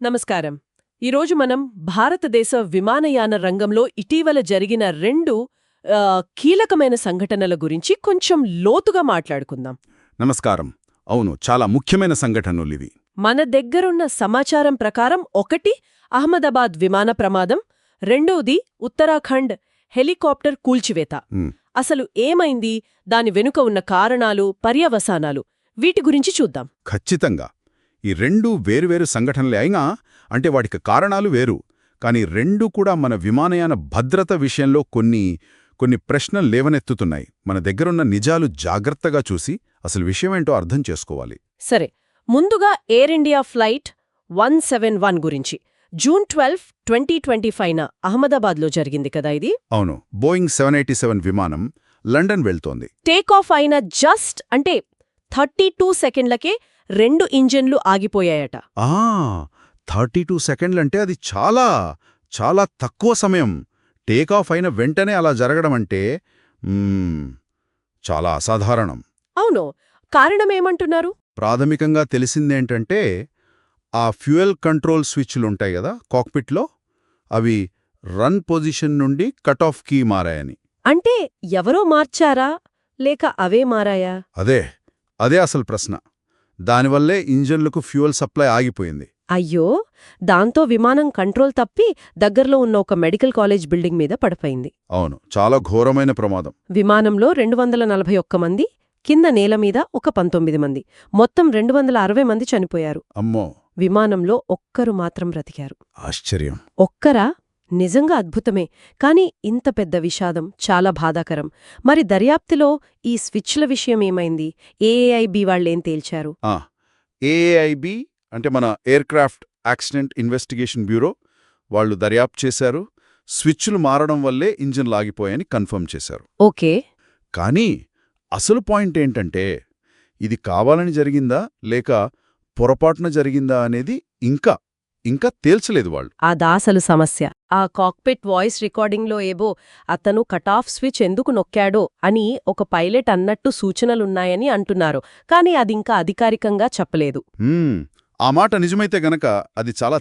నమస్కారం. ఈరోజు మనం భారతదేశ విమానయాన రంగంలో ఇటీవల జరిగిన రెండు కీలకమైన సంఘటనల గురించి కొంచెం లోతుగా మాట్లాడుకుందాం. నమస్కారం. అవును, చాలా ముఖ్యమైన సంఘటనలివి. మన దగ్గరున్న సమాచారం ప్రకారం ఒకటి అహ్మదాబాద్ విమాన ప్రమాదం, రెండోది ఉత్తరాఖండ్ హెలికాప్టర్ కూల్చివేత. అసలు ఏమైంది, దాని వెనుక ఉన్న కారణాలు, పర్యవసానాలు, వీటి గురించి చూద్దాం. ఖచ్చితంగా. ఈ రెండూ వేరువేరు సంఘటనలే అయినా అంటే వాటికి కారణాలు వేరు, కానీ రెండూ కూడా మన విమానయాన భద్రత విషయంలో కొన్ని ప్రశ్నలు లేవనెత్తుతున్నాయి. మన దగ్గరున్న నిజాలు జాగ్రత్తగా చూసి అసలు విషయమేంటో అర్థం చేసుకోవాలి. సరే, ముందుగా ఎయిర్ ఇండియా ఫ్లైట్ 171 గురించి. జూన్ 12, 2025న అహ్మదాబాద్లో జరిగింది కదా ఇది? అవును, బోయింగ్ 787 విమానం లండన్ వెళ్తోంది. టేకాఫ్ అయిన జస్ట్ 32 సెకండ్లకే 2 ఇంజన్లు ఆగిపోయాయట. 32 సెకండ్లంటే అది చాలా చాలా తక్కువ సమయం. టేకాఫ్ అయిన వెంటనే అలా జరగడమంటే చాలా అసాధారణం. అవును, కారణమేమంటున్నారు? ప్రాథమికంగా తెలిసిందేంటంటే ఆ ఫ్యూయల్ కంట్రోల్ స్విచ్లుంటాయి కదా కాక్పిట్లో, అవి రన్ పొజిషన్ నుండి కట్ ఆఫ్కి మారాయని. అంటే ఎవరో మార్చారా లేక అవే మారాయా? అదే అసలు ప్రశ్న. దానివల్లే ఇంజన్లకు ఫ్యూయల్ సప్లై ఆగిపోయింది. అయ్యో, దాంతో విమానం కంట్రోల్ తప్పి దగ్గర్లో ఉన్న ఒక మెడికల్ కాలేజ్ బిల్డింగ్ మీద పడిపోయింది. అవును, చాలా ఘోరమైన ప్రమాదం. విమానంలో 241 మంది, కింద నేల మీద ఒక 19 మంది, మొత్తం 260 మంది చనిపోయారు. అమ్మో! విమానంలో ఒక్కరు మాత్రం బ్రతికారు. ఆశ్చర్యం. ఒక్కరా? నిజంగా అద్భుతమే. కాని ఇంత పెద్ద విషాదం చాలా బాధాకరం. మరి దర్యాప్తులో ఈ స్విచ్ల విషయం ఏమైంది? ఏఏఐబి వాళ్ళేం తేల్చారు? ఏఏఐబి అంటే మన ఎయిర్క్రాఫ్ట్ యాక్సిడెంట్ ఇన్వెస్టిగేషన్ బ్యూరో వాళ్ళు దర్యాప్తు చేశారు. స్విచ్లు మారడం వల్లే ఇంజిన్ లాగిపోయాయని కన్ఫర్మ్ చేశారు. ఓకే. కానీ అసలు పాయింట్ ఏంటంటే ఇది కావాలని జరిగిందా లేక పొరపాటున జరిగిందా అనేది ఇంకా తేల్చలేదు వాళ్ళు. అదాసలు సమస్య. ఆ కాక్పిట్ వాయిస్ రికార్డింగ్లో ఏవో అతను కటాఫ్ స్విచ్ ఎందుకు నొక్కాడో అని ఒక పైలట్ అన్నట్టు సూచనలున్నాయని అంటున్నారు. కానీ అదింకా అధికారికంగా చెప్పలేదు. ఆ మాట నిజమైతే గనక అది చాలా